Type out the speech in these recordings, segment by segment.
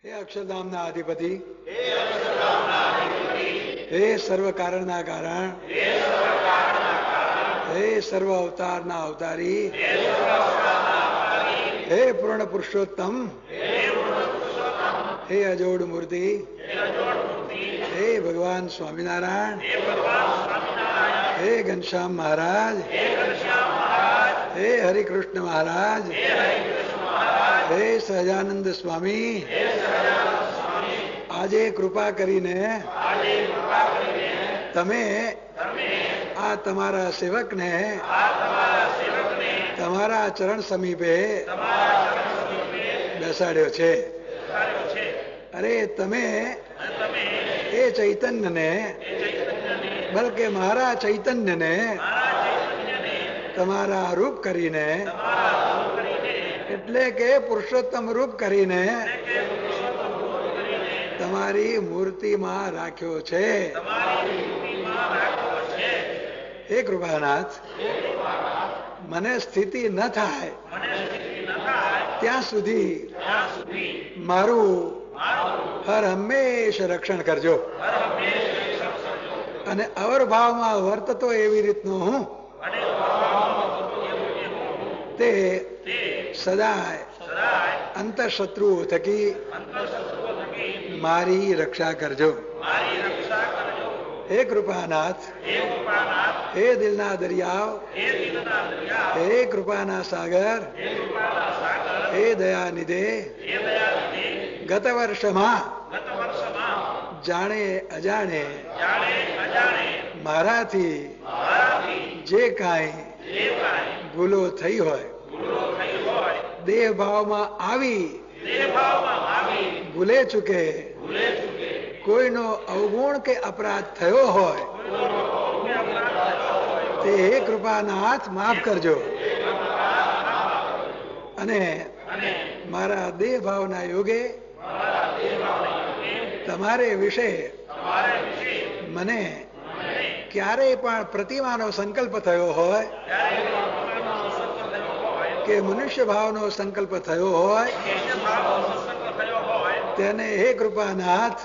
હે અક્ષરધામના અધિપતિ, હે સર્વ કારણના કારણ, હે સર્વ અવતારના અવતારી, હે પૂર્ણ પુરુષોત્તમ, હે અજોડ મૂર્તિ, હે ભગવાન સ્વામિનારાયણ, હે ઘનશ્યામ મહારાજ, હે હરિકૃષ્ણ મહારાજ, હે સહજાનંદ સ્વામી, આજે કૃપા કરીને તમે આ તમારા સેવકને તમારા ચરણ સમીપે બેસાડ્યો છે. અરે તમે એ ચૈતન્યને, બલકે મારા ચૈતન્યને તમારા રૂપ કરીને, એટલે કે પુરુષોત્તમ રૂપ કરીને તમારી મૂર્તિમાં રાખ્યો છે. હે કૃપાનાથ, મને સ્થિતિ ન થાય ત્યાં સુધી મારું હર હંમેશ રક્ષણ કરજો, અને અવરભાવમાં વર્તતો એવી રીતનું હું તે સદાય અંતઃશત્રુઓ થકી મારી રક્ષા કરજો. હે કૃપાનાથ, હે દિલના દરિયાઓ, હે કૃપાના સાગર, હે દયાનિધે, ગત વર્ષમાં જાણે અજાણે મારાથી જે કાંઈ ભૂલો થઈ હોય, દેહ ભાવમાં આવી ભૂલે ચૂકે કોઈનો અવગુણ કે અપરાધ થયો હોય તે હે કૃપાનાથ માફ કરજો, અને મારા દેહ ભાવના યોગે તમારે વિશે મને ક્યારેય પણ પ્રતિમાનો સંકલ્પ થયો હોય કે મનુષ્ય ભાવનો સંકલ્પ થયો હોય તેને હે કૃપાનાથ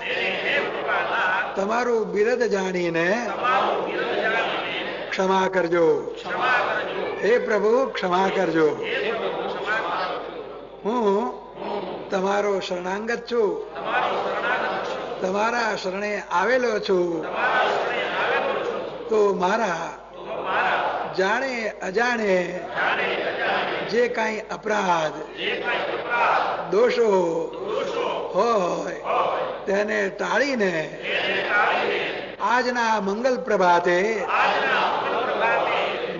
તમારું બિરદ જાણીને ક્ષમા કરજો. હે પ્રભુ ક્ષમા કરજો. હું તમારો શરણાંગત છું, તમારા શરણે આવેલો છું, તો મારા જાણે અજાણે જે કાંઈ અપરાધ દોષો હોય તેને ટાળીને આજના મંગલ પ્રભાતે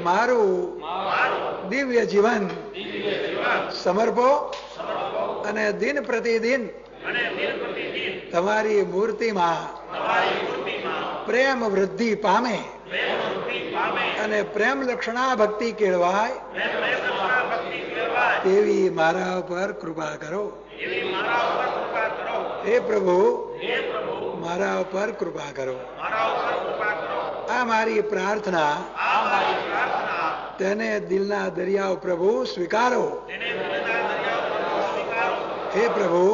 મારું દિવ્ય જીવન સમર્પો, અને દિન પ્રતિદિન તમારી મૂર્તિમાં પ્રેમ વૃદ્ધિ પામે અને પ્રેમ લક્ષણા ભક્તિ કેળવાય તેવી મારા ઉપર કૃપા કરો. હે પ્રભુ મારા ઉપર કૃપા કરો. આ મારી પ્રાર્થના તેને દિલના દરિયાઓ પ્રભુ સ્વીકારો. હે પ્રભુ,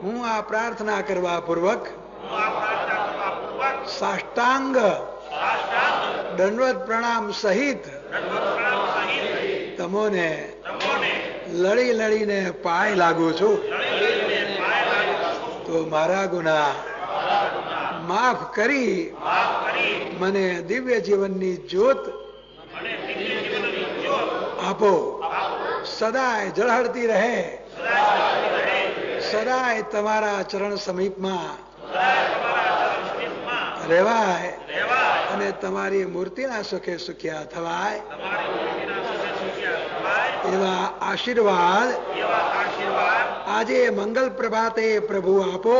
હું આ પ્રાર્થના કરવા પૂર્વક સાષ્ટાંગ દંડવત પ્રણામ સહિત તમોને લડી લડીને પાય લાગુ છું, તો મારા ગુના માફ કરી મને દિવ્ય જીવનની જ્યોત આપો. સદાય ઝળહળતી રહે, સદાય તમારા ચરણ સમીપમાં રહેવાય, અને તમારી મૂર્તિના સુખે સુખ્યા થવાય એવા આશીર્વાદ આજે મંગલ પ્રભાતે પ્રભુ આપો.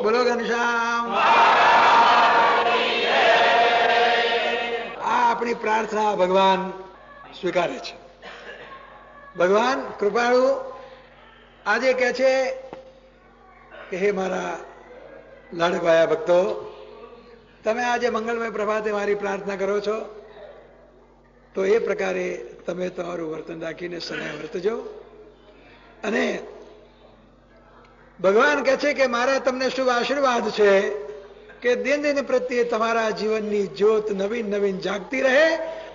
બોલો ઘનશ્યામ. આ આપણી પ્રાર્થના ભગવાન સ્વીકારે છે. ભગવાન કૃપાળુ આજે કહે છે કે હે મારા લાડકવાયા ભક્તો, તમે આજે મંગલમય પ્રભાતે મારી પ્રાર્થના કરો છો, તો એ પ્રકારે તમે તમારું વર્તન રાખીને સદાય વર્તજો. અને ભગવાન કહે છે કે મારા તમને શુભ આશીર્વાદ છે કે દિન દિન પ્રત્યે તમારા જીવનની જ્યોત નવીન નવીન જાગતી રહે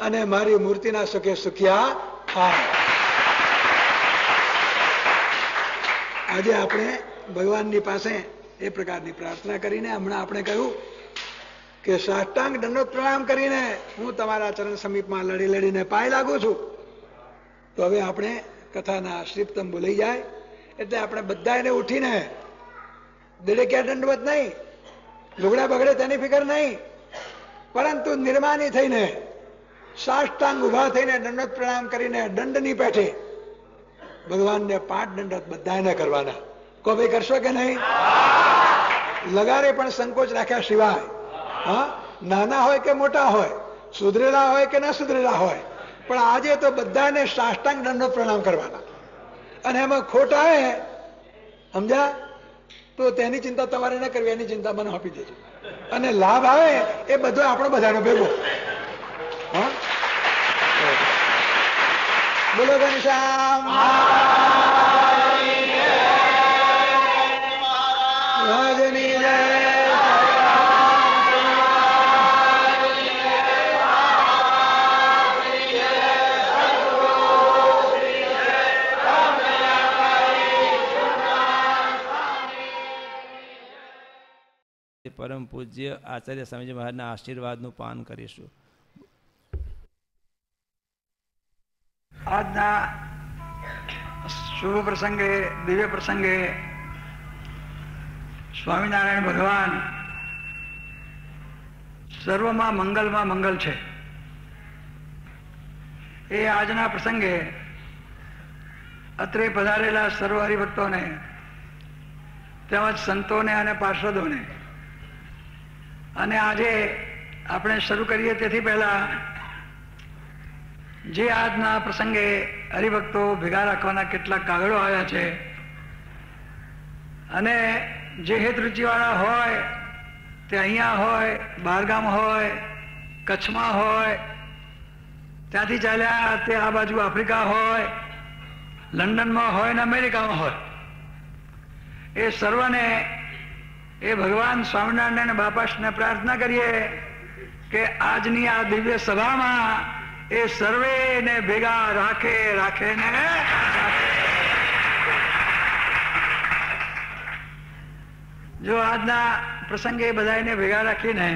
અને મારી મૂર્તિના સુખે સુખ્યા થાય. આજે આપણે ભગવાનની પાસે એ પ્રકારની પ્રાર્થના કરીને હમણાં આપણે કહ્યું કે સાષ્ટાંગ દંડોત પ્રણામ કરીને હું તમારા ચરણ સમીપમાં લડી લડીને પાય લાગુ છું. તો હવે આપણે કથાના શ્રીપ્તમ બોલાઈ જાય એટલે આપણે બધા એને ઉઠીને દેડેક્યા દંડવત નહીં, લુગડા બગડે તેની ફિકર નહીં, પરંતુ નિર્માની થઈને સાષ્ટાંગ ઉભા થઈને દંડોત પ્રણામ કરીને દંડની પેઠે ભગવાનને 5 દંડોત બધાને કરવાના. કો ભાઈ કરશો કે નહીં? લગારે પણ સંકોચ રાખ્યા સિવાય. હા, નાના હોય કે મોટા હોય, સુધરેલા હોય કે ના સુધરેલા હોય, પણ આજે તો બધાને સાષ્ટાંગ દંડોત પ્રણામ કરવાના. અને એમાં ખોટ આવે સમજ્યા તો તેની ચિંતા તમારે ન કરવી, એની ચિંતા મને આપી દેજો. અને લાભ આવે એ બધો આપણો બધાનો ભેગો. હા, બોલો ઘનશ્યામ મહારાજની જય. પરમ પૂજ્ય આચાર્ય સ્વામીજી મહારાજના આશીર્વાદનું પાન કરીશું. આજના શુભ પ્રસંગે, દિવ્ય પ્રસંગે સ્વામિનારાયણ ભગવાન સર્વમાં મંગલમાં મંગલ છે. એ આજના પ્રસંગે અત્રે પધારેલા સર્વ હરિભક્તોને તેમજ સંતોને અને પાર્ષદોને, અને આજે આપણે શરૂ કરીએ તેથી પહેલા જે આજના પ્રસંગે હરિભક્તો ભેગા રાખવાના કેટલાક કાગળો આવ્યા છે અને જે હેતરુચિવાળા હોય તે અહીંયા હોય, બહારગામ હોય, કચ્છમાં હોય, ત્યાંથી ચાલ્યા તે આ બાજુ આફ્રિકા હોય, લંડનમાં હોય ને અમેરિકામાં હોય, એ સર્વને એ ભગવાન સ્વામિનારાયણ બાપાશ્રીને પ્રાર્થના કરીએ કે આજની આ દિવ્ય સભામાં એ સર્વેને ભેગા રાખે ને જો આજના પ્રસંગે બધાને ભેગા રાખીને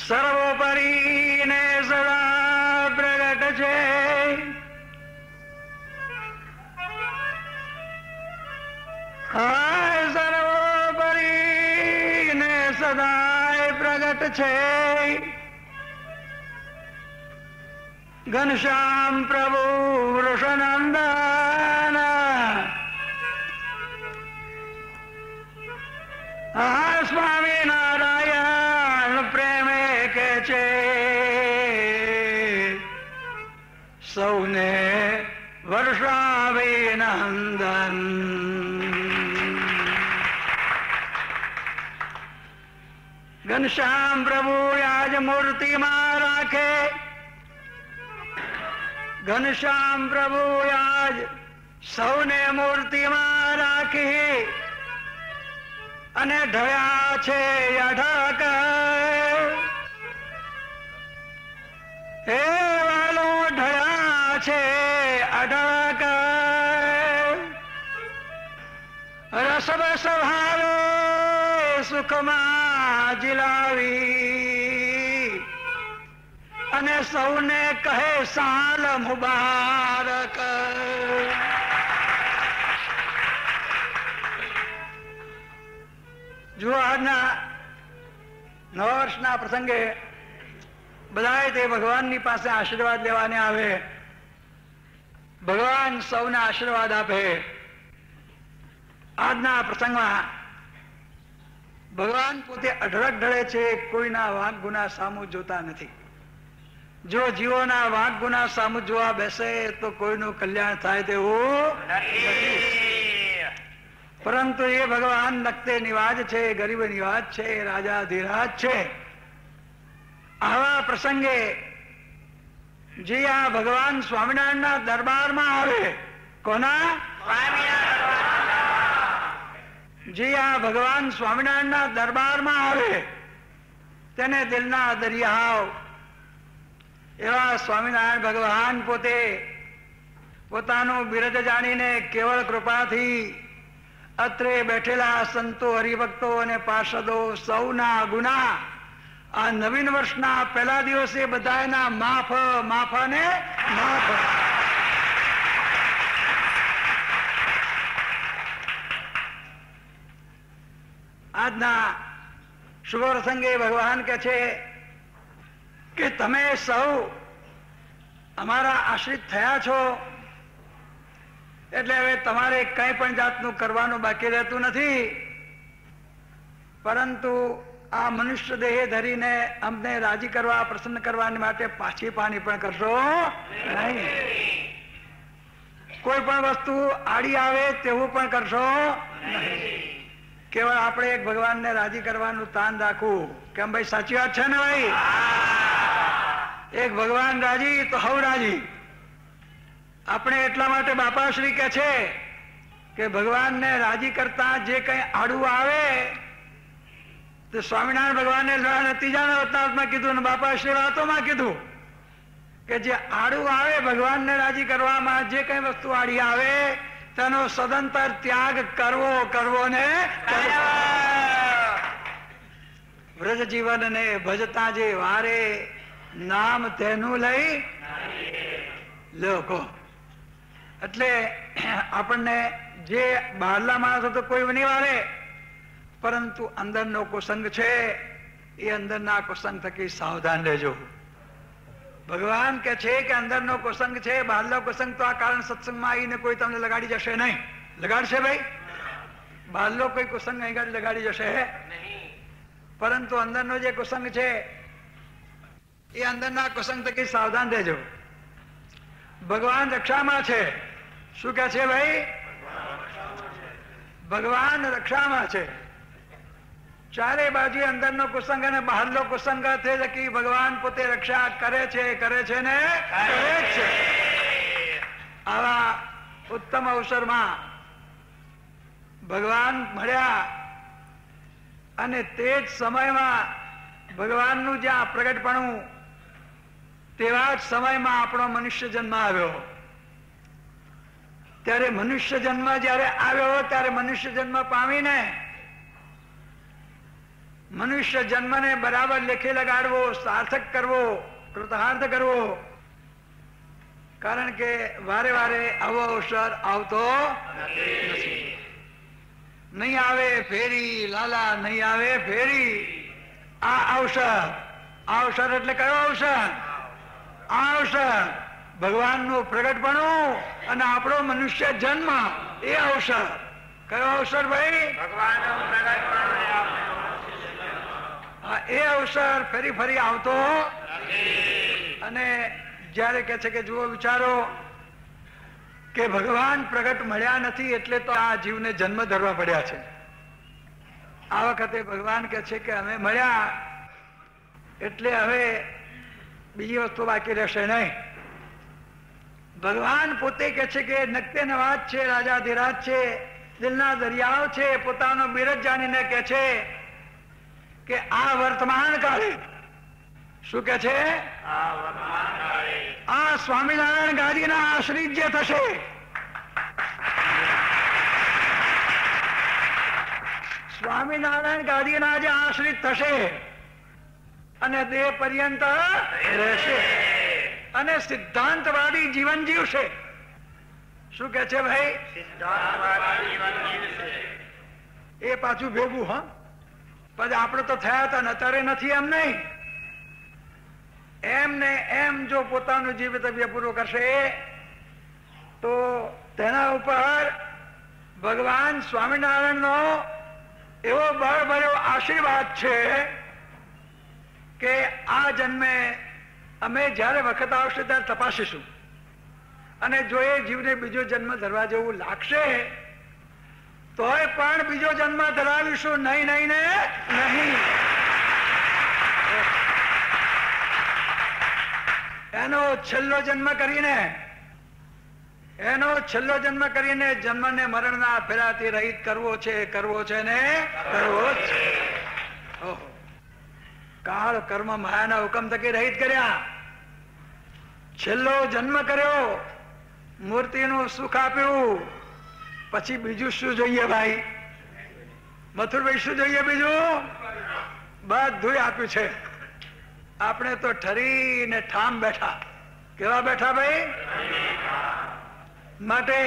સર્વોપરી ને સદા પ્રગટ છે સર્વોપરી ને સદાય પ્રગટ છે ઘનશ્યામ પ્રભુ વૃષનંદન સ્વામિનારાયણ પ્રેમે કે છે સૌને વર્ષાભિનંદન. ઘનશ્યામ પ્રભુ આજ મૂર્તિમાં રાખે, ઘનશ્યામ પ્રભુ આજ સૌને મૂર્તિમાં રાખી અને ઢળ્યા છે અઢળક. હે વાલો ઢળ્યા છે અઢળક. રસબ સ્વભાવે સુખમાં જીલાવી અને સૌને કહે સાલ મુબારક. જો આજના નવા વર્ષના પ્રસંગે બધાએ તે ભગવાનની પાસે આશીર્વાદ લેવાને આવે, ભગવાન સૌને આશીર્વાદ આપે. આજના પ્રસંગમાં ભગવાન પોતે અઢળક ઢળે છે, કોઈના વાંક ગુના સામું જોતા નથી. જો જીવોના વાંક ગુના સામું જોવા બેસે તો કોઈનું કલ્યાણ થાય તેવું નથી. પરંતુ એ ભગવાન નક્તે નિવાજ છે, ગરીબ નિવાજ છે, રાજા ધીરાજ છે. આવા પ્રસંગે જે આ ભગવાન સ્વામિનારાયણના દરબારમાં આવે, કોના? જે આ ભગવાન સ્વામિનારાયણના દરબારમાં આવે તેને દિલના દરિયાવ એવા સ્વામિનારાયણ ભગવાન પોતે પોતાનું બિરદ જાણીને કેવળ કૃપાથી અત્રે બેઠેલા સંતો, હરિભક્તો અને પાર્ષદો સૌના ગુના આ નવીન વર્ષના પહેલા દિવસે બધાના માફ માફ અને માફ. આજના શુભ પ્રસંગે ભગવાન કહે છે કે તમે સૌ અમારા આશ્રિત થયા છો એટલે હવે તમારે કંઈ પણ જાતનું કરવાનું બાકી રહેતું નથી, પરંતુ આ મનુષ્ય દેહ ધરીને અમને રાજી કરવા, પ્રસન્ન કરવાની માટે પાછી પાણી પણ કરશો નહીં. કોઈ પણ વસ્તુ આડી આવે તેવું પણ કરશો નહીં. કેવળ આપણે એક ભગવાનને રાજી કરવાનું તાન રાખવું. કેમ ભાઈ, સાચી વાત છે ને ભાઈ? એક ભગવાન રાજી તો હવ રાજી. આપણે એટલા માટે બાપાશ્રી કહે છે કે ભગવાનને રાજી કરતા જે કઈ આડું આવે તો સ્વામિનારાયણ ભગવાને ત્રીજાના વતનાવતમાં કીધું ને બાપાશ્રી વાતોમાં કીધું કે જે આડું આવે ભગવાનને રાજી કરવામાં, જે કઈ વસ્તુ આડી આવે તેનો સદંતર ત્યાગ કરવો ને વ્રજ જીવન ને ભજતા જે વારે નામ તેનું લઈ લોકો. એટલે આપણને જે બહારના માણસો તો કોઈ નહીં વારે, પરંતુ અંદરનો કુસંગ છે એ અંદરના કુસંગ થકી સાવધાન રહેજો. ભગવાન કે છે કે અંદરનો કુસંગ છે, બહારનો કુસંગ તો આ કારણ સત્સંગમાં આવીને કોઈ તમને લગાડી જશે નહીં. લગાડશે ભાઈ? બહારનો કોઈ કુસંગ અહીં લગાડી જશે નહીં, પરંતુ અંદરનો જે કુસંગ છે એ અંદરના કુસંગ થકી સાવધાન રહેજો. ભગવાન રક્ષામાં છે. શું કે છે ભાઈ? ભગવાન રક્ષામાં છે. ચારે બાજુ અંદરનો કુસંગ અને બહારનો કુસંગ તે લખી ભગવાન પોતે રક્ષા કરે છે ને કરે છે. આવા ઉત્તમ અવસરમાં ભગવાન મળ્યા અને તે જ સમયમાં ભગવાનનું જ્યાં પ્રગટપણું, તેવા જ સમયમાં આપણો મનુષ્ય જન્મ આવ્યો. ત્યારે મનુષ્ય જન્મ જયારે આવ્યો ત્યારે મનુષ્ય જન્મ પામીને મનુષ્ય જન્મને બરાબર લેખે લગાડવો, સાર્થક કરવો, કૃતાર્થ કરવો. કારણ કે વારે વારે આવો અવસર આવતો નથી. નહીં આવે ફેરી લાલા, નહીં આવે ફેરી. આ અવસર એટલે કયો અવસર? આ અવસર ભગવાનનું પ્રગટપણું અને આપણો મનુષ્ય જન્મ. એ અવસર કયો અવસર ભાઈ? ભગવાનનું પ્રગટપણું. એ અવસર ફરી ફરી આવતો અને જયારે કે છે કે જુઓ, વિચારો કે ભગવાન પ્રગટ મળ્યા નથી એટલે તો આ જીવને જન્મ ધરવા પડ્યા છે. આ વખતે ભગવાન કે છે કે અમે મળ્યા એટલે હવે બીજી વસ્તુ બાકી રહેશે નહીં. ભગવાન પોતે કે છે કે નકતે નવાજ છે, રાજાધિરાજ છે, દિલના દરિયાઓ છે. પોતાનો બિરદ જાણીને કે છે કે આ વર્તમાન કાળે શું કે છે? આ સ્વામિનારાયણ ગાદીના આશ્રિત જે થશે, સ્વામિનારાયણ ગાદીના જે આશ્રિત થશે અને દેહ પર્યંત રહેશે અને સિદ્ધાંતવાદી જીવન જીવશે. શું કે છે ભાઈ? એ પાછું ભેગું. હા, પછી આપણે તો થયા હતા ને અત્યારે નથી એમ નહીં. એમ ને એમ જો પોતાનું જીવિતવ્ય પૂરું કરશે તો તેના ઉપર ભગવાન સ્વામિનારાયણનો એવો બળભર્યો આશીર્વાદ છે કે આ જન્મે અમે જયારે વખત આવશે ત્યારે તપાસીશું અને જો એ જીવને બીજો જન્મ ધરવા જેવું લાગશે તોય પણ બીજો જન્મ ધરાવીશું. નહીં નહીં ને નહીં. એનો છેલ્લો જન્મ કરીને જન્મ ને મરણના ફેરાથી રહિત કરવો છે ને કરવો જ છે. ઓહો, કાળ કર્મ માયાના હુકમ થકી રહિત કર્યા, છેલ્લો જન્મ કર્યો, મૂર્તિનું સુખ આપ્યું, પછી બીજું શું જોઈએ ભાઈ? મથુરભાઈ શું જોઈએ બીજું? બધું આપ્યું છે. આપણે તો ઠરીને ઠામ બેઠા. કેવા બેઠા ભાઈ? માટે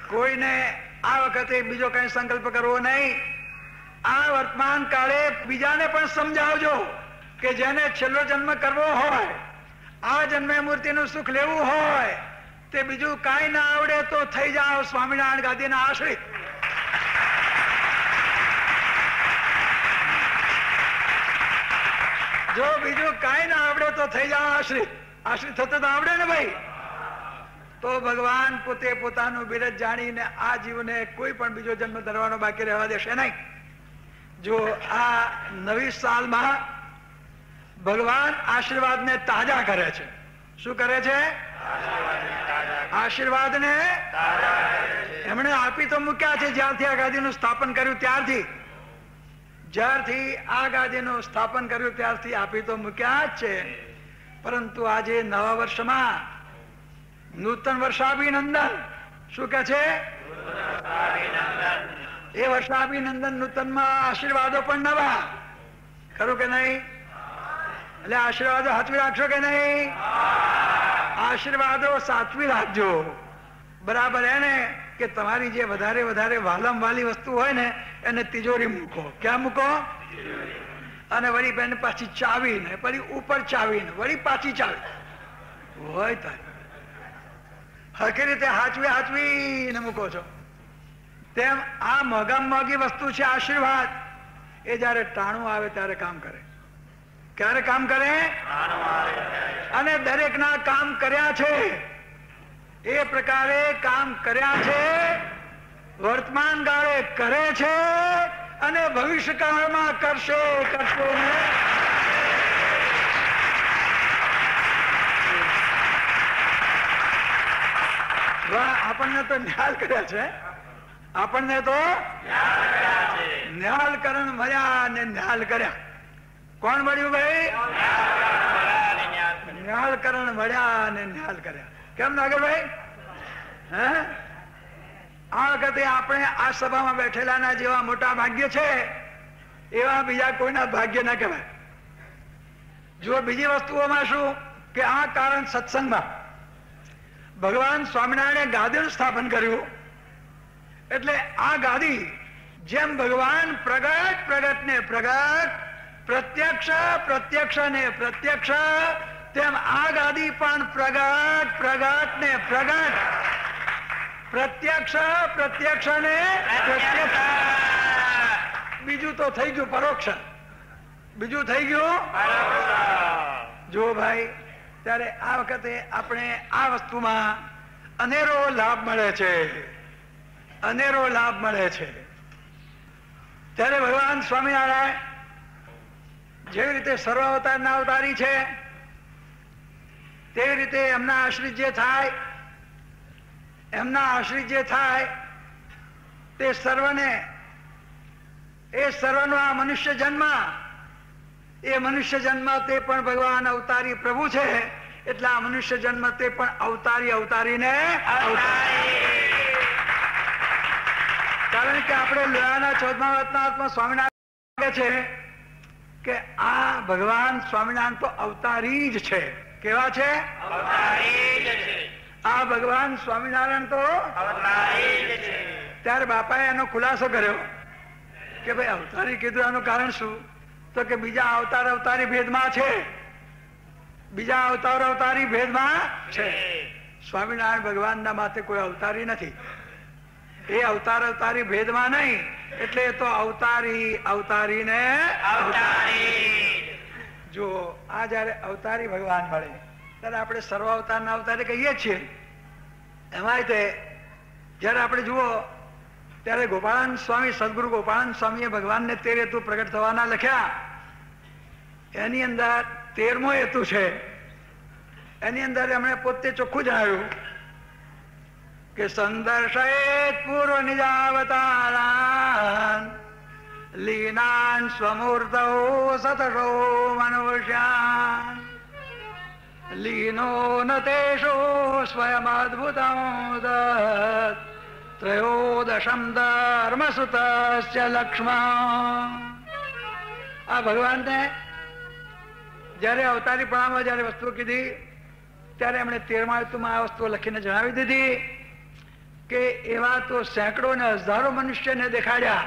કોઈને આ વખતે બીજો કઈ સંકલ્પ કરવો નહીં. આ વર્તમાન કાળે બીજાને પણ સમજાવજો કે જેને છેલ્લો જન્મ કરવો હોય, આ જન્મે મૂર્તિનું સુખ લેવું હોય, તે બીજું કાંઈ ના આવડે તો થઈ જાઓ સ્વામિનારાયણ ગાદીના આશ્રિત. જો બીજું કાંઈ ના આવડે તો થઈ જાઓ આશ્રિત. આશ્રિત થતો તો આવડે ને ભાઈ. તો ભગવાન પોતે પોતાનું બિરજ જાણીને આ જીવને કોઈ પણ બીજો જન્મ ધરવાનો બાકી રહેવા દેશે નહીં. જો આ નવી સાલમાં ભગવાન આશીર્વાદને તાજા કરે છે. શું કરે છે? આશીર્વાદને એમણે આપી તો મૂક્યા છે જ્યારથી આ ગાદીનું સ્થાપન કર્યું ત્યારથી. જ્યારથી આ ગાદીનું સ્થાપન કર્યું ત્યારથી આપી તો મૂક્યા જ છે. પરંતુ આજે નવા વર્ષમાં નૂતન વર્ષાભિનંદન. શું કે છે? એ વર્ષાભિનંદન નૂતનમાં આશીર્વાદો પણ નવા. ખરું કે નહીં? એટલે આશીર્વાદો સાચવી રાખશો કે નહીં? આશીર્વાદો સાચવી રાખજો. બરાબર એને કે તમારી જે વધારે વાલમ વાલી વસ્તુ હોય ને એને તિજોરી મૂકો. ક્યાં મૂકો? અને વળી બેન પાછી ચાવીને, વળી ઉપર ચાવીને, વળી પાછી ચાવી હોય તારે હરખી રીતે હાચવીને મૂકો છો. તેમ આ મોંઘી વસ્તુ છે આશીર્વાદ. એ જયારે ટાણું આવે ત્યારે કામ કરે. ક્યારે કામ કરે? અને દરેકના કામ કર્યા છે એ પ્રકારે કામ કર્યા છે. વર્તમાન કાળે કરે છે અને ભવિષ્ય કાળમાં કરશે. આપણને તો ન્યાલ કર્યા છે. આપણને તો ન્યાલ કરણ મળ્યા ને ન્યાલ કર્યા. કોણ મળ્યું ભાઈ? ન્યાલ કરણ મળ્યા ને ન્યાલ કર્યા. કેમ નાગરભાઈ? હે, આ વખતે આપણે આ સભામાં બેઠેલાના જેવા મોટા ભાગ્ય છે એવા બીજા કોઈના ભાગ્ય ના કહેવાય. જો બીજી વસ્તુઓમાં શું કે આ કારણ સત્સંગમાં ભગવાન સ્વામિનારાયણે ગાદીનું સ્થાપન કર્યું. એટલે આ ગાદી જેમ ભગવાન પ્રગટ ને પ્રગટ, પ્રત્યક્ષ ને પ્રત્યક્ષ, તેમ આ ગાદી પણ પ્રગટ ને પ્રગટ, પ્રત્યક્ષ ને પ્રત્યક્ષ. બીજું તો થઈ ગયું પરોક્ષ. બીજું થઈ ગયું જો ભાઈ. ત્યારે આ વખતે આપણે આ વસ્તુમાં અનેરો લાભ મળે છે. ત્યારે ભગવાન સ્વામિનારાયણ જેવી રીતે સર્વ અવતારના અવતારી છે તેવી રીતે એમના આશ્રિત જે થાય તે સર્વને, એ સર્વનો આ મનુષ્ય જન્મ તે પણ ભગવાન અવતારી પ્રભુ છે. એટલે આ મનુષ્ય જન્મ તે પણ અવતારીને કારણ કે આપણે લોહાના 14મા વતનાત્મા સ્વામિનારાયણ છે કે આ ભગવાન સ્વામિનારાયણ તો અવતારી જ છે. કેવા છે? આ ભગવાન સ્વામિનારાયણ તો ત્યારે બાપાએ એનો ખુલાસો કર્યો કે ભાઈ અવતારી કીધું એનું કારણ શું? તો કે બીજા અવતારી ભેદમાં છે. બીજા અવતારી ભેદમાં છે. સ્વામિનારાયણ ભગવાનના માથે કોઈ અવતારી નથી. એ અવતારી ભેદમાં નહીં. એટલે તો અવતારીને જો આ જયારે અવતારી ભગવાન મળે ત્યારે આપણે સર્વ અવતારના અવતારી કહીએ છીએ. એમાં તે જયારે આપણે જુઓ ત્યારે ગોપાળાનંદ સ્વામી, સદગુરુ ગોપાળાનંદ સ્વામીએ ભગવાનને 13 હેતુ પ્રગટ થવાના લખ્યા. એની અંદર 13મો હેતુ છે એની અંદર એમણે પોતે ચોખ્ખું જણાવ્યું કે સંદર્શયેત પૂર્વ નિજાવતારાન લીનાન સ્વમૂર્તૌ સતશો મનુષ્યાન લીનો ન તેષો સ્વયમદ્ભુતં દત્ત ત્રયોદશમ ધર્મસુતસ્ય લક્ષ્મણ. આ ભગવાનને જયારે અવતારીપણામાં જયારે વસ્તુઓ કીધી ત્યારે એમણે 13મા ઋતુમાં આ વસ્તુઓ લખીને જણાવી દીધી કે એવા તો સેંકડો ને હજારો મનુષ્યને દેખાડ્યા.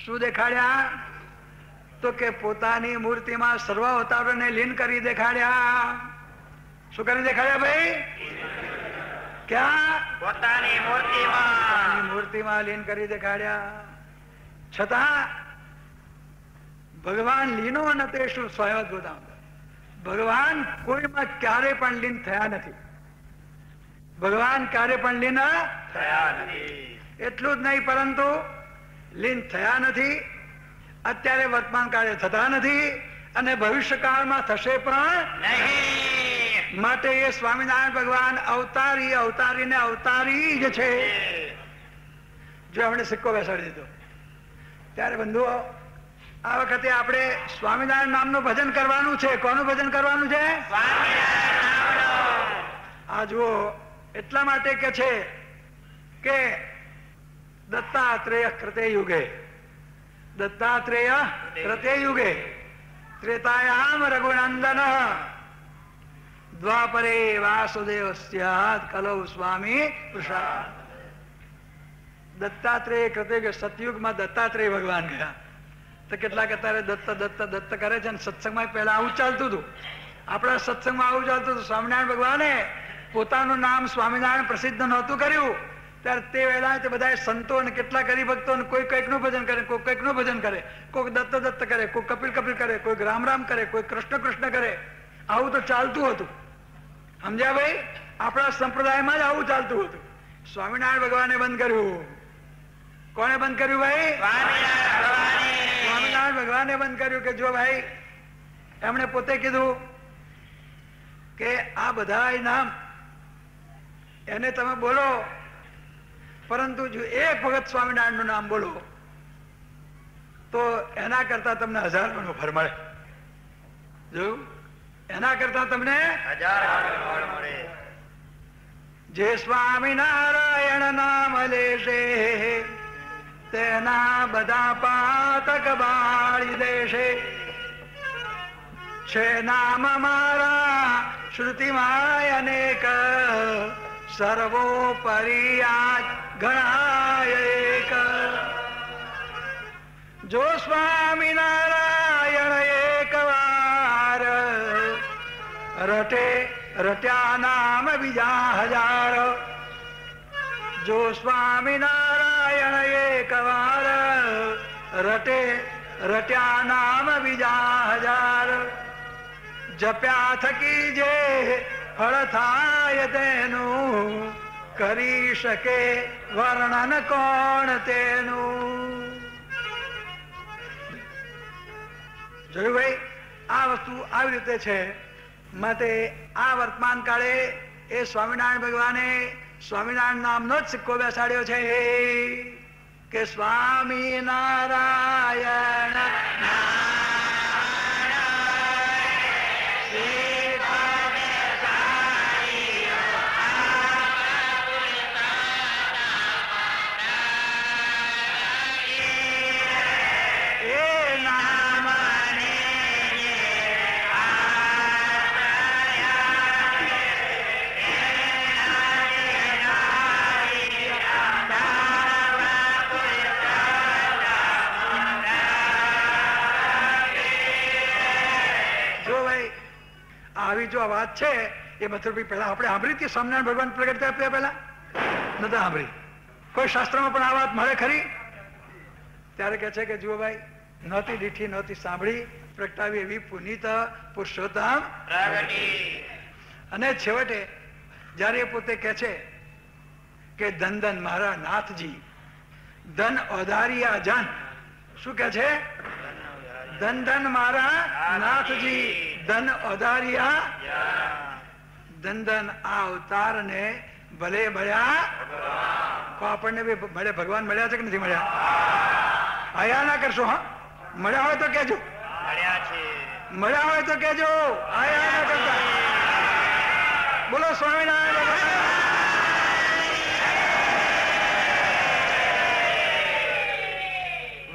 શું દેખાડ્યા? તો કે પોતાની મૂર્તિમાં સર્વ અવતારોને લીન કરી દેખાડ્યા. શું કરી દેખાડ્યા ભાઈ? ક્યાં? પોતાની મૂર્તિમાં લીન કરી દેખાડ્યા. છતાં ભગવાન લીનો ન તેષુ સ્વયંભૂતમ. ભગવાન કોઈમાં ક્યારે પણ લીન થયા નથી. ભગવાન ક્યારે પણ લીન થયા નથી. એટલું જ નહીં, પરંતુ લીન થયા નથી, અત્યારે વર્તમાન કાળે થતા નથી અને ભવિષ્યકાળમાં થશે પણ નહીં. માટે એ સ્વામિનારાયણ ભગવાન અવતારી અવતારીને અવતારી જ છે. જો આપણે સિક્કો બેસાડી દીધો ત્યારે બંધુઓ આ વખતે આપણે સ્વામિનારાયણ નામનું ભજન કરવાનું છે. કોનું ભજન કરવાનું છે? આ જુઓ, એટલા માટે કે છે કે દત્તાત્રેય કૃતે યુગે, દત્તાત્રેય કૃતે યુગે ત્રેતાયામ રઘુનંદન દ્વાપરે વાસુદેવ સ્યાત કલૌ સ્વામી પ્રસાદ. દત્તાત્રેય કૃતે યુગે, સતયુગમાં દત્તાત્રેય ભગવાન ગયા. તો કેટલાક અત્યારે દત્ત દત્ત દત્ત કરે છે. સત્સંગમાં પહેલા આવું ચાલતું હતું. આપણા સત્સંગમાં આવું ચાલતું હતું. સ્વામિનારાયણ ભગવાને પોતાનું નામ સ્વામિનારાયણ પ્રસિદ્ધ નહોતું કર્યું ત્યારે તે વેળા તે બધા સંતો અને કેટલાક હરિભક્તો કોઈ કંઈકનું ભજન કરે, કોઈ કંઈકનું ભજન કરે, કોઈ દત્ત દત્ત કરે, કોઈ કપિલ કપિલ કરે, કોઈ રામ રામ કરે, કોઈ કૃષ્ણ કૃષ્ણ કરે. આવું તો ચાલતું હતું. સમજ્યા ભાઈ? આપણા સંપ્રદાયમાં જ આવું ચાલતું હતું. સ્વામિનારાયણ ભગવાને બંધ કર્યું. કોને બંધ કર્યું ભાઈ? સ્વામિનારાયણ ભગવાને બંધ કર્યું કે જો ભાઈ, એમણે પોતે કીધું કે આ બધા નામ એને તમે બોલો, પરંતુ જો એક વખત સ્વામિનારાયણ નું નામ બોલો તો એના કરતા તમને 1000 ગણું ફળ મળે. જો એના કરતા તમને 1000 ફળ મળે. જે સ્વામિનારાયણ નામ લેશે તેના બધા પાતક બાળી દેશે. છે નામ મારા શ્રુતિમાં અનેક સર્વોપરી આજ ગણાય એક. જો સ્વામિનારાયણ એક વાર રટે રટ્યા નામ બીજા 1000. જો સ્વામિનારાયણ એક વાર રટે રટ્યા નામ બીજા 1000. જપ્યા થકી જે ફળ થાય તેનું કરી શકે વર્ણન કોણ તેનું. જોયું ભાઈ? આ વસ્તુ આવી રીતે છે. માટે આ વર્તમાન કાળે એ સ્વામિનારાયણ ભગવાને સ્વામિનારાયણ નામનો જ સિક્કો બેસાડ્યો છે કે સ્વામિનારાયણ આવી જો વાત છે એ મથુરભાઈ પહેલા આપણે સાંભળી હતી. સ્વામિનારાયણ ભગવાન પ્રગટ થયા પહેલા નતા સાંભળી. કોઈ શાસ્ત્રમાં પણ આ વાત મળે ખરી? ત્યારે કે છે કે જુઓ ભાઈ, નહોતી દીઠી નહોતી સાંભળી પ્રગટાવી એવી પુનિત પુરુષોત્તમ. અને છેવટે જયારે એ પોતે કે છે કે ધન ધન મારા નાથજી, ધન ઓધારિયા જન. શું કે છે? ધન ધન મારા નાથજી, ધન ઓધારિયા ધન ધન આ અવતાર ને ભલે મળ્યા. આપણને બી ભલે ભગવાન મળ્યા છે કે નથી મળ્યા? આયા ના કરશો. હા, મળ્યા હોય તો કેજો. મળ્યા હોય તો કેજો. આયા ના કરતા. બોલો સ્વામિનારાયણ ભગવાન.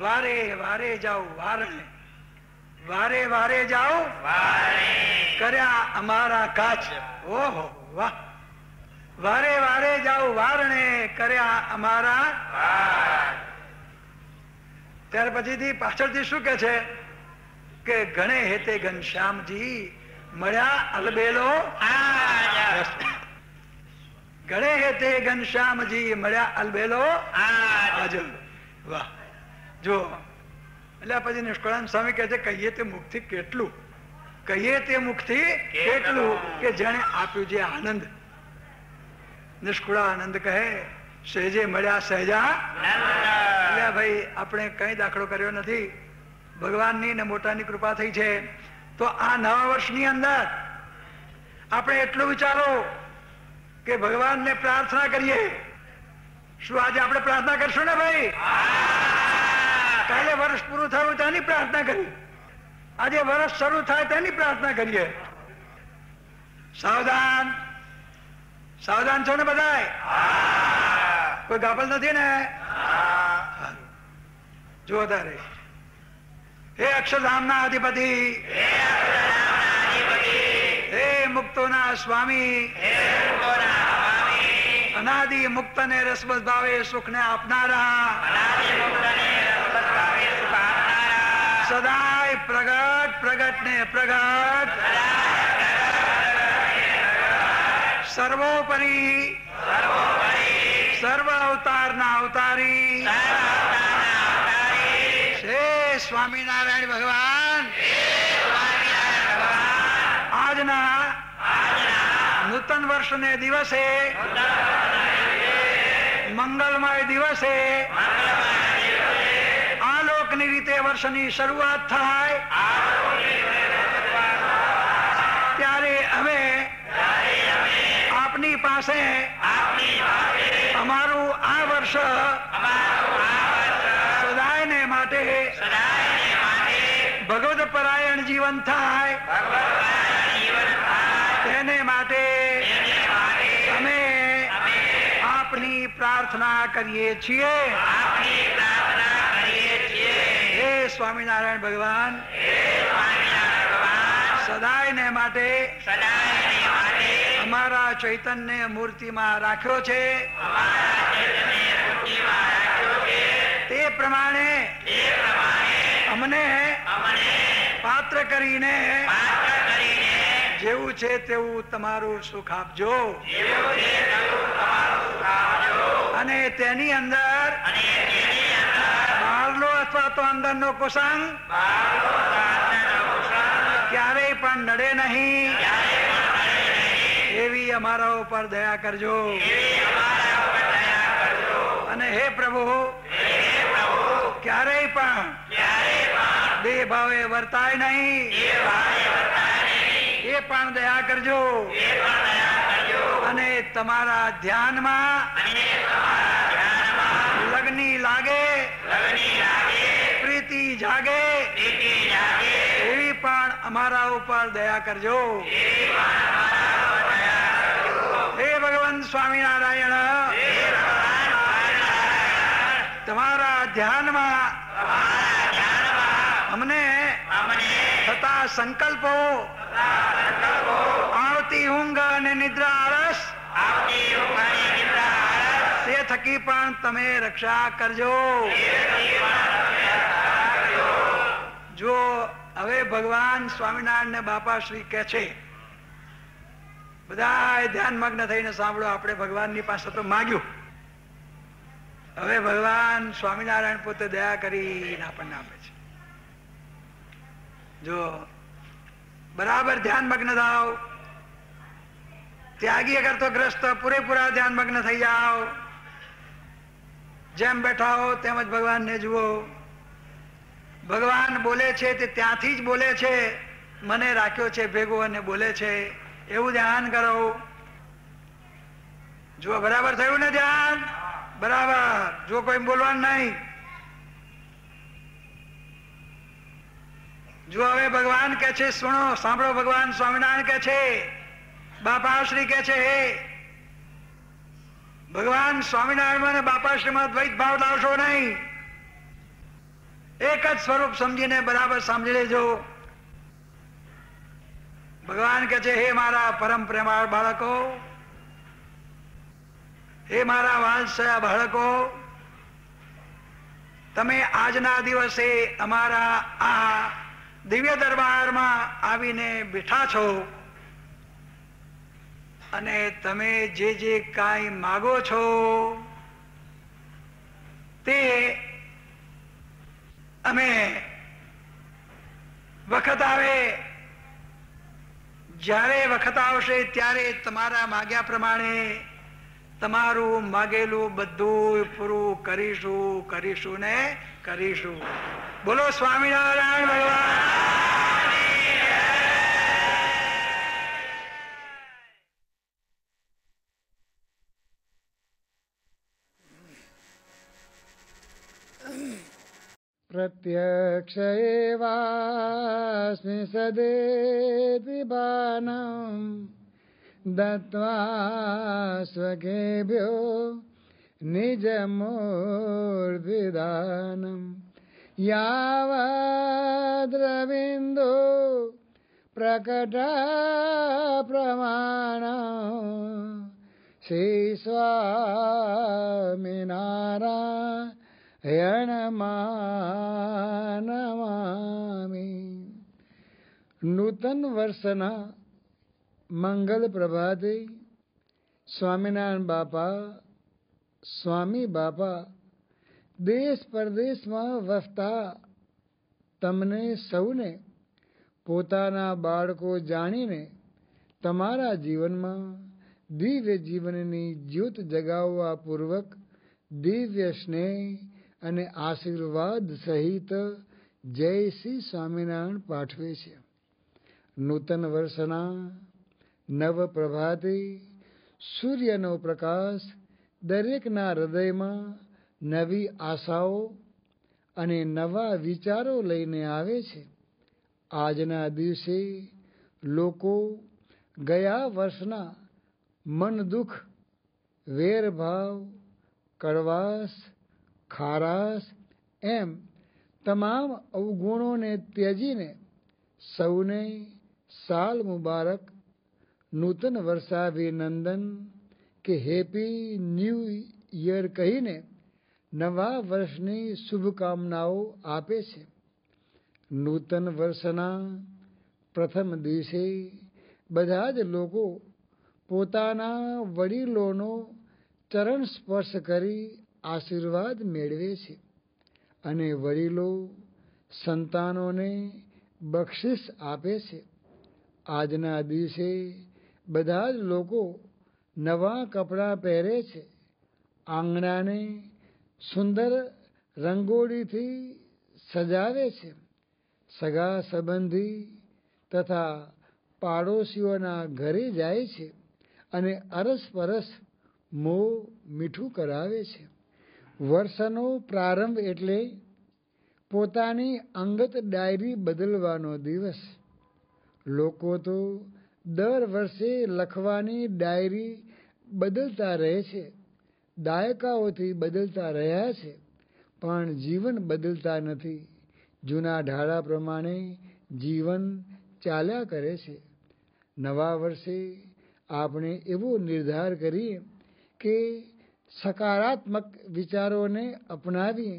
વારે વારે જાઓ વારણે, વારે વારે જાઓ કર્યા અમારા કાચ. ઓહો વાહ. વારે વારે જાઓ વારણે કર્યા અમારા. ત્યાર પછીથી પાછળથી શું કે છે કે ગણે હેતે ઘનશ્યામજી મળ્યા અલબેલો. ગણે હેતે ઘનશ્યામજી મળ્યા અલબેલો. વાહ. જો એટલે પછી નિષ્કળાનંદ સ્વામી કહે છે કહીએ તે મુખથી કેટલું, કહીએ તે મુખથી કેટલું કે જેને આપ્યું છે આનંદ. નિષ્કુળાનંદ કહે સહેજે મળ્યા સહેજા. એટલે ભાઈ આપણે કઈ દાખલો કર્યો નથી, ભગવાનની ને મોટાની કૃપા થઈ છે. તો આ નવા વર્ષની અંદર આપણે એટલું વિચારો કે ભગવાનને પ્રાર્થના કરીએ. શું આજે આપણે પ્રાર્થના કરશું ને ભાઈ? કાલે વર્ષ પૂરું થયું તેની પ્રાર્થના કરી, આજે વર્ષ શરૂ થાય તેની પ્રાર્થના કરીએ. સાવધાન, સાવધાન છો ને બધાય? કોઈ ગાફલ નથી ને? જો તારે હે અક્ષરધામના અધિપતિ, હે મુક્તોના સ્વામી, અનાદિ મુક્ત ને રસબસ ભાવે સુખ ને આપનારા, સદાય પ્રગટ પ્રગટ ને પ્રગટ, સર્વોપરી સર્વ અવતારના અવતારી હે સ્વામિનારાયણ ભગવાન. આજના નૂતન વર્ષને દિવસે, મંગલમય દિવસે આ લોકની રીતે વર્ષની શરૂઆત થાય ત્યારે અમે આપની પાસે અમારું આ વર્ષ સદાયને માટે ભગવદ પરાયણ જીવન થાય તેને માટે અમે આપની પ્રાર્થના કરીએ છીએ. હે સ્વામિનારાયણ ભગવાન, સદાયને માટે અમારા ચૈતન્ય મૂર્તિમાં રાખ્યો છે. તે પ્રમાણે અમને પાત્ર કરીને જેવું છે તેવું તમારું સુખ આપજો. અને તેની અંદર બહારનો અથવા તો અંદરનો કુસંગ ક્યારેય પણ નડે નહીં એવી અમારા ઉપર દયા કરજો. અને હે પ્રભુ, ક્યારેય પણ બે ભાવે વર્તાય નહીં એ પણ દયા કરજો. અને તમારા ધ્યાનમાં લગ્ની લાગે, પ્રીતિ જાગે એવી પણ અમારા ઉપર દયા કરજો. હે ભગવાન સ્વામિનારાયણ, તમારા ધ્યાનમાં અમને થતા સંકલ્પો, આવતી ઊંઘ અને નિદ્રા આળસ તે થકી પણ તમે રક્ષા કરજો. જો હવે ભગવાન સ્વામિનારાયણ ને બાપા શ્રી કહે છે, બધા ધ્યાન મગ્ન થઈને સાંભળો. આપણે ભગવાનની પાસે તો માગ્યું, હવે ભગવાન સ્વામિનારાયણ પોતે દયા કરીને આપણને આપે છે. જો બરાબર ધ્યાન મગ્ન થાવ, ત્યાગી અગર તો ગ્રસ્ત પૂરેપૂરા ધ્યાન મગ્ન થઈ જાઓ. જેમ બેઠા હો તેમજ ભગવાનને જુઓ. ભગવાન બોલે છે તે ત્યાંથી જ બોલે છે, મને રાખ્યો છે ભેગો અને બોલે છે. એવું ધ્યાન કરો. જો બરાબર થયું ને ધ્યાન? બરાબર. જો કોઈ બોલવાનું નહીં. જો હવે ભગવાન કે છે, સુનો, સાંભળો. ભગવાન સ્વામિનારાયણ કે છે, બાપાશ્રી કે છે, ભગવાન સ્વામિનારાયણ અને બાપાશ્રીમાં દ્વૈત ભાવ લાવશો નહીં. એક જ સ્વરૂપ સમજીને બરાબર સાંભળી લેજો. ભગવાન કે છે, હે મારા પરમ પ્રેમાળ બાળકો, હે મારા વાત્સલ્ય બાળકો, તમે આજના દિવસે અમારા આ દિવ્ય દરબારમાં આવીને બેઠા છો અને તમે જે જે કાંઈ માગો છો તે અમે વખત આવે, જ્યારે વખત આવશે ત્યારે તમારા માગ્યા પ્રમાણે તમારું માગેલું બધું પૂરું કરીશું ને કરીશું. બોલો સ્વામિનારાયણ ભગવાન. प्रत्यक्ष एवास्मि सदेति बाणं दत्त्वा स्वकेभ्यो निजमूर्तिदानं यावद्रविन्दो प्रकटा प्रमाणं श्री સ્વામિનારાયણમાનમામી. નૂતન વર્ષના મંગલ પ્રભાતે સ્વામિનારાયણ બાપા, સ્વામી બાપા દેશ પરદેશમાં વસતા તમને સૌને પોતાના બાળકો જાણીને તમારા જીવનમાં દિવ્ય જીવનની જ્યોત જગાવવા પૂર્વક દિવ્ય સ્નેહ અને આશીર્વાદ સહિત જય શ્રી સ્વામિનારાયણ પાઠવે છે. નૂતન વર્ષના નવ પ્રભાતે સૂર્યનો પ્રકાશ દરેકના હૃદયમાં નવી આશાઓ અને નવા વિચારો લઈને આવે છે. આજના દિવસે લોકો ગયા વર્ષના મન દુઃખ, વેરભાવ, કડવાશ, ખારાશ એમ તમામ અવગુણોને ત્યજીને સૌને સાલ મુબારક, નૂતન વર્ષાભિનંદન કે હેપી ન્યૂ યર કહીને નવા વર્ષની શુભકામનાઓ આપે છે. નૂતન વર્ષના પ્રથમ દિવસે બધા જ લોકો પોતાના વડીલોનો ચરણ સ્પર્શ કરી આશીર્વાદ મેળવે છે અને વડીલો સંતાનોને બક્ષિસ આપે છે. આજના દિવસે બધા જ લોકો નવા કપડાં પહેરે છે, આંગણાને સુંદર રંગોળીથી સજાવે છે, સગા સંબંધી તથા પાડોશીઓના ઘરે જાય છે અને અરસપરસ મોં મીઠું કરાવે છે. વર્ષનો પ્રારંભ એટલે પોતાની અંગત ડાયરી બદલવાનો દિવસ. લોકો તો દર વર્ષે લખવાની ડાયરી બદલતા રહે છે, દાયકાઓથી બદલતા રહ્યા છે, પણ જીવન બદલતા નથી. જૂના ઢાળા પ્રમાણે જીવન ચાલ્યા કરે છે. નવા વર્ષે આપણે એવો નિર્ધાર કરીએ કે સકારાત્મક વિચારોને અપનાવીએ,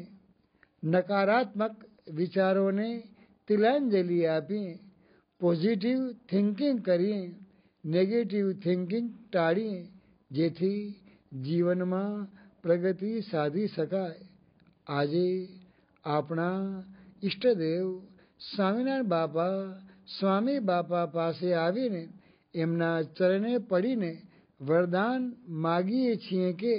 નકારાત્મક વિચારોને તિલાંજલિ આપીએ, પોઝિટિવ થિંકિંગ કરીએ, નેગેટિવ થિંકિંગ ટાળીએ, જેથી જીવનમાં પ્રગતિ સાધી શકાય. આજે આપણા ઈષ્ટદેવ સ્વામિનારાયણ બાપા, સ્વામી બાપા પાસે આવીને એમના ચરણે પડીને વરદાન માગીએ છીએ કે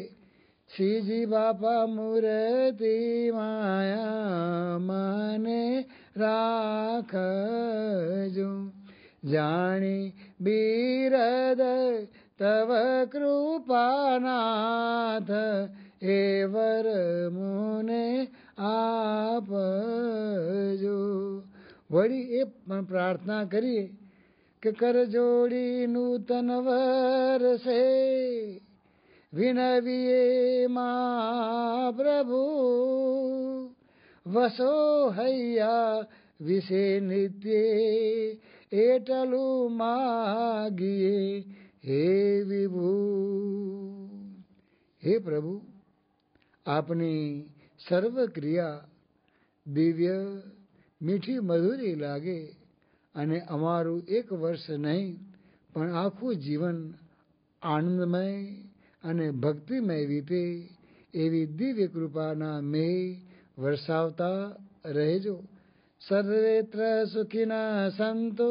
શ્રીજી બાપા મૂર્તિ માયા મને રાખજો, જાણી બિરદ તવ કૃપાનાથ એ વર મુને આપજો. વળી એ પણ પ્રાર્થના કરીએ કે કર જોડી નૂતન વર્ષે વિનવીએ મા પ્રભુ વસો હૈયા વિશે નિત્યે એટલું માગીએ હે વિભુ. હે પ્રભુ, આપની સર્વ ક્રિયા દિવ્ય મીઠી મધુરી લાગે અને અમારું એક વર્ષ નહીં પણ આખું જીવન આનંદમય અને ભક્તિમય વીતે એવી દિવ્ય કૃપાના મેઘ વરસાવતા રહેજો. સર્વેત્ર સુખિના સંતો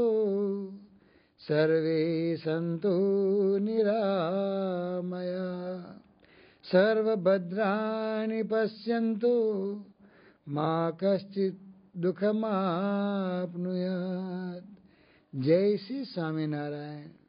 સર્વે સંતો નિરામયા સર્વભદ્રાણિ પશ્યન્તુ મા કશ્ચિત દુઃખમાપ્નુયાત. જય શ્રી સ્વામિનારાયણ.